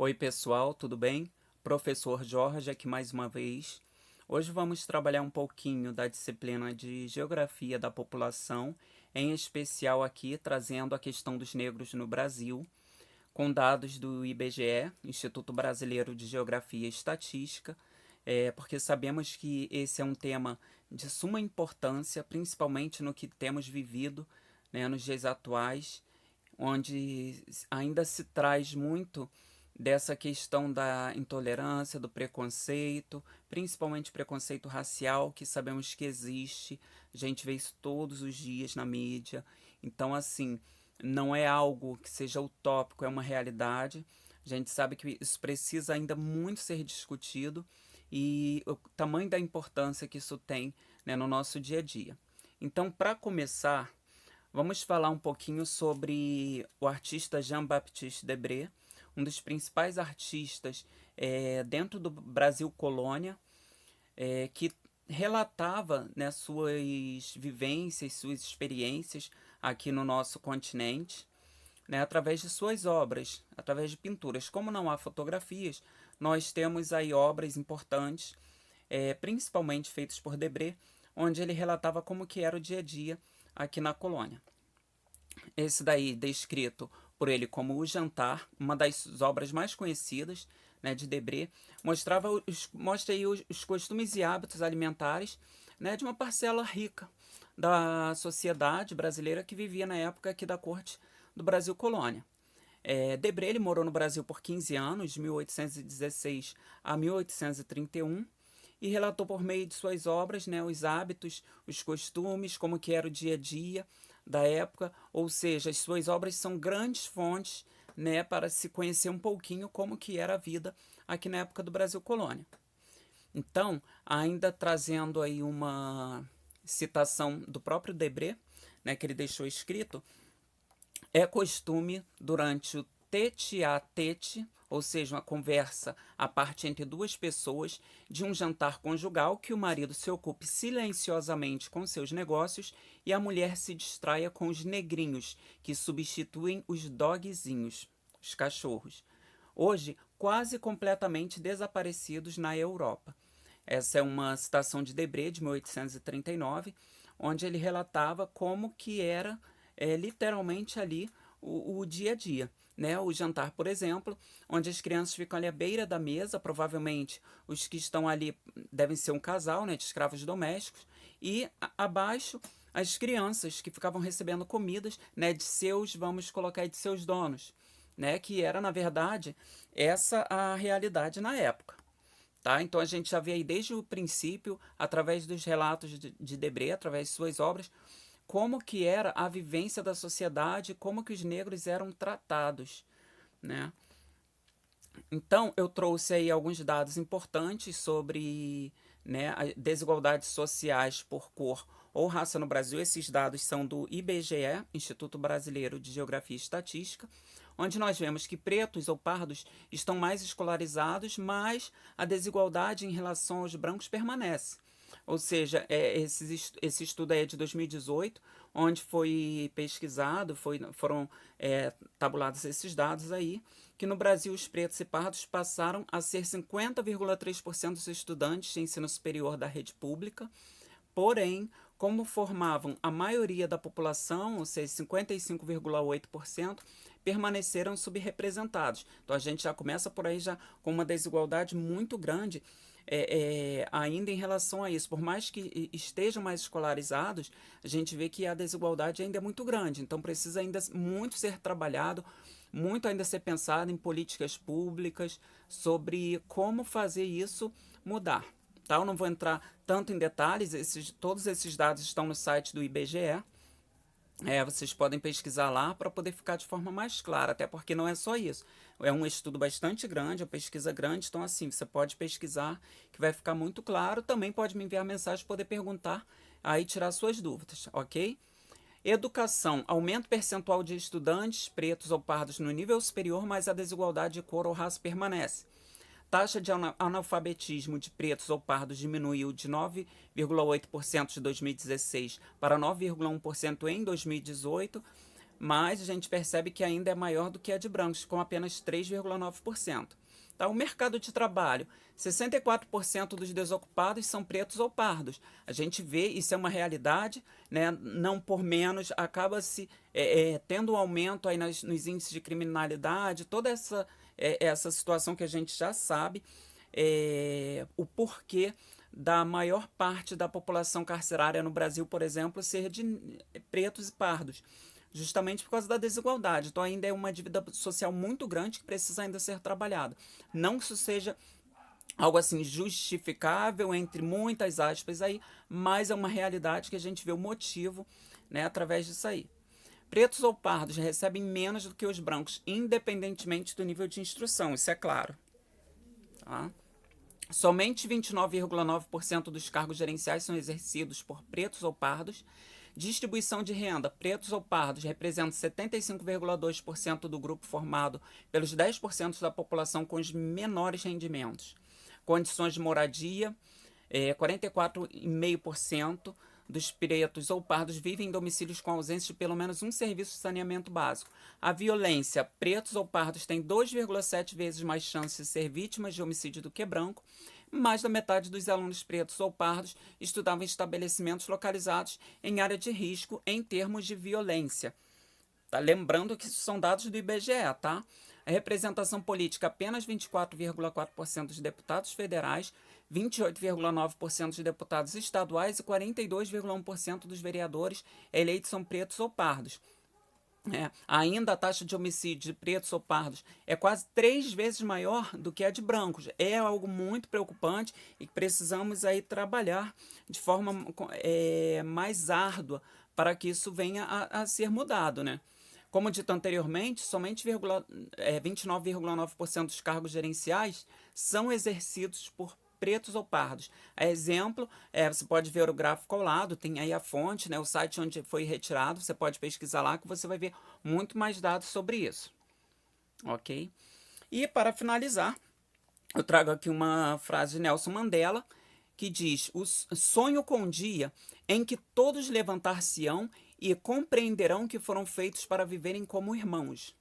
Oi, pessoal, tudo bem? Professor Jorge aqui mais uma vez. Hoje vamos trabalhar um pouquinho da disciplina de Geografia da População, em especial aqui trazendo a questão dos negros no Brasil, com dados do IBGE, Instituto Brasileiro de Geografia e Estatística, porque sabemos que esse é um tema de suma importância, principalmente no que temos vivido, né, nos dias atuais, onde ainda se traz muito dessa questão da intolerância, do preconceito, principalmente preconceito racial, que sabemos que existe, a gente vê isso todos os dias na mídia. Então, assim, não é algo que seja utópico, é uma realidade. A gente sabe que isso precisa ainda muito ser discutido e o tamanho da importância que isso tem, né, no nosso dia a dia. Então, para começar, vamos falar um pouquinho sobre o artista Jean-Baptiste Debré, um dos principais artistas dentro do Brasil Colônia, que relatava, né, suas vivências, suas experiências aqui no nosso continente, né, através de suas obras, através de pinturas. Como não há fotografias, nós temos aí obras importantes, principalmente feitas por Debré, onde ele relatava como que era o dia a dia aqui na colônia. Esse daí, descrito por ele como O Jantar, uma das obras mais conhecidas, né, de Debré, mostra aí os costumes e hábitos alimentares, né, de uma parcela rica da sociedade brasileira que vivia na época aqui da corte do Brasil Colônia. Debré ele morou no Brasil por 15 anos, de 1816 a 1831, e relatou por meio de suas obras, né, os hábitos, os costumes, como que era o dia a dia da época, ou seja, as suas obras são grandes fontes, né, para se conhecer um pouquinho como que era a vida aqui na época do Brasil Colônia. Então, ainda trazendo aí uma citação do próprio Debré, né, que ele deixou escrito, é costume, durante o tete-a-tete, ou seja, uma conversa à parte entre duas pessoas, de um jantar conjugal, que o marido se ocupe silenciosamente com seus negócios e a mulher se distraia com os negrinhos, que substituem os dogzinhos, os cachorros, hoje quase completamente desaparecidos na Europa. Essa é uma citação de Debré, de 1839, onde ele relatava como que era literalmente ali o dia a dia. Né? O jantar, por exemplo, onde as crianças ficam ali à beira da mesa, provavelmente os que estão ali devem ser um casal, né, de escravos domésticos, e abaixo as crianças que ficavam recebendo comidas, né, de seus, vamos colocar aí, de seus donos, né, que era, na verdade, essa a realidade na época. Tá? Então a gente já vê aí desde o princípio, através dos relatos de Debré, através de suas obras, como que era a vivência da sociedade, como que os negros eram tratados, né? Então eu trouxe aí alguns dados importantes sobre, né, desigualdades sociais por cor ou raça no Brasil. Esses dados são do IBGE, Instituto Brasileiro de Geografia e Estatística, onde nós vemos que pretos ou pardos estão mais escolarizados, mas a desigualdade em relação aos brancos permanece. Ou seja, esse estudo é de 2018, onde foi pesquisado, foram tabulados esses dados aí, que no Brasil os pretos e pardos passaram a ser 50,3% dos estudantes de ensino superior da rede pública. Porém, como formavam a maioria da população, ou seja, 55,8%, permaneceram subrepresentados. Então a gente já começa por aí já com uma desigualdade muito grande ainda em relação a isso. Por mais que estejam mais escolarizados, a gente vê que a desigualdade ainda é muito grande. Então precisa ainda muito ser trabalhado, muito ainda ser pensado em políticas públicas sobre como fazer isso mudar. Tá? Eu não vou entrar tanto em detalhes, todos esses dados estão no site do IBGE. Vocês podem pesquisar lá para poder ficar de forma mais clara, até porque não é só isso. É um estudo bastante grande, é uma pesquisa grande, então assim, você pode pesquisar que vai ficar muito claro. Também pode me enviar mensagem, poder perguntar, aí tirar suas dúvidas, ok? Educação. Aumento percentual de estudantes pretos ou pardos no nível superior, mas a desigualdade de cor ou raça permanece. Taxa de analfabetismo de pretos ou pardos diminuiu de 9,8% de 2016 para 9,1% em 2018, mas a gente percebe que ainda é maior do que a de brancos, com apenas 3,9%. Tá? O mercado de trabalho, 64% dos desocupados são pretos ou pardos. A gente vê, isso é uma realidade, né? Não por menos, acaba-se tendo um aumento aí nos índices de criminalidade, toda essa situação que a gente já sabe, o porquê da maior parte da população carcerária no Brasil, por exemplo, ser de pretos e pardos, justamente por causa da desigualdade. Então ainda é uma dívida social muito grande que precisa ainda ser trabalhada. Não que isso seja algo assim justificável, entre muitas aspas aí, mas é uma realidade que a gente vê o motivo, né, através disso aí. Pretos ou pardos recebem menos do que os brancos, independentemente do nível de instrução, isso é claro. Tá? Somente 29,9% dos cargos gerenciais são exercidos por pretos ou pardos. Distribuição de renda, pretos ou pardos representam 75,2% do grupo formado pelos 10% da população com os menores rendimentos. Condições de moradia, 44,5% dos pretos ou pardos vivem em domicílios com ausência de pelo menos um serviço de saneamento básico. A violência, pretos ou pardos têm 2,7 vezes mais chances de ser vítimas de homicídio do que branco. Mais da metade dos alunos pretos ou pardos estudavam em estabelecimentos localizados em área de risco em termos de violência. Tá? Lembrando que isso são dados do IBGE, tá? A representação política, apenas 24,4% dos deputados federais, 28,9% dos deputados estaduais e 42,1% dos vereadores eleitos são pretos ou pardos. Ainda a taxa de homicídio de pretos ou pardos é quase 3 vezes maior do que a de brancos. É algo muito preocupante e que precisamos aí trabalhar de forma mais árdua para que isso venha a ser mudado, né? Como dito anteriormente, somente 29,9% dos cargos gerenciais são exercidos por pretos ou pardos. A exemplo, você pode ver o gráfico ao lado, tem aí a fonte, né, o site onde foi retirado, você pode pesquisar lá que você vai ver muito mais dados sobre isso. Ok? E para finalizar, eu trago aqui uma frase de Nelson Mandela, que diz: sonho com um dia em que todos levantar-se-ão e compreenderão que foram feitos para viverem como irmãos.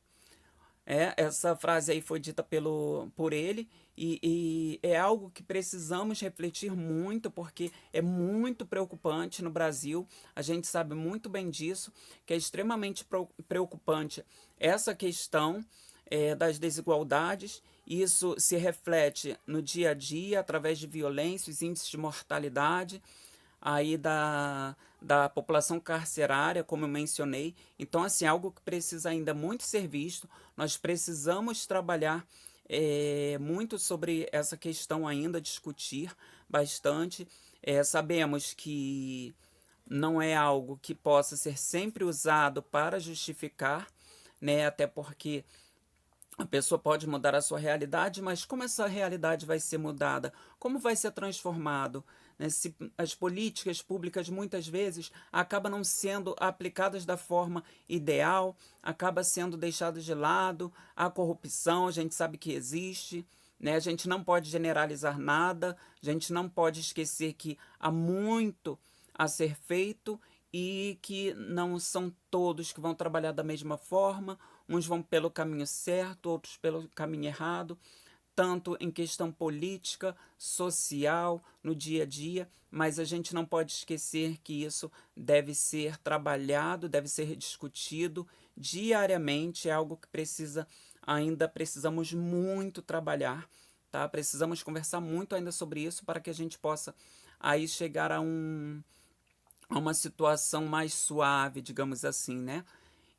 Essa frase aí foi dita por ele e é algo que precisamos refletir muito, porque é muito preocupante no Brasil. A gente sabe muito bem disso, que é extremamente preocupante essa questão das desigualdades. Isso se reflete no dia a dia através de violência, os índices de mortalidade aí da população carcerária, como eu mencionei. Então, assim, algo que precisa ainda muito ser visto. Nós precisamos trabalhar muito sobre essa questão ainda, discutir bastante. Sabemos que não é algo que possa ser sempre usado para justificar, né? Até porque a pessoa pode mudar a sua realidade, mas como essa realidade vai ser mudada? Como vai ser transformado? Né? Se as políticas públicas muitas vezes acabam não sendo aplicadas da forma ideal, acaba sendo deixado de lado, a corrupção a gente sabe que existe, né? A gente não pode generalizar nada, a gente não pode esquecer que há muito a ser feito e que não são todos que vão trabalhar da mesma forma. Uns vão pelo caminho certo, outros pelo caminho errado, tanto em questão política, social, no dia a dia, mas a gente não pode esquecer que isso deve ser trabalhado, deve ser discutido diariamente, é algo que precisamos muito trabalhar, tá? Precisamos conversar muito ainda sobre isso para que a gente possa aí chegar a uma situação mais suave, digamos assim, né?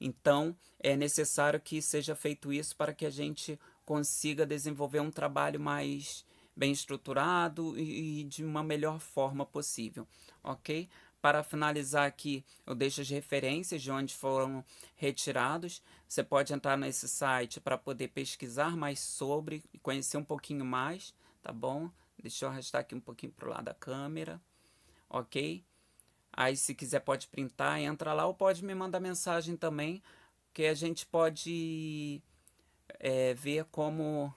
Então, é necessário que seja feito isso para que a gente consiga desenvolver um trabalho mais bem estruturado e de uma melhor forma possível, ok? Para finalizar aqui, eu deixo as referências de onde foram retirados. Você pode entrar nesse site para poder pesquisar mais sobre e conhecer um pouquinho mais, tá bom? Deixa eu arrastar aqui um pouquinho para o lado da câmera, ok? Aí, se quiser, pode printar, entra lá ou pode me mandar mensagem também, que a gente pode ver como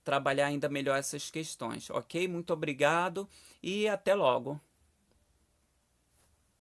trabalhar ainda melhor essas questões, ok? Muito obrigado e até logo.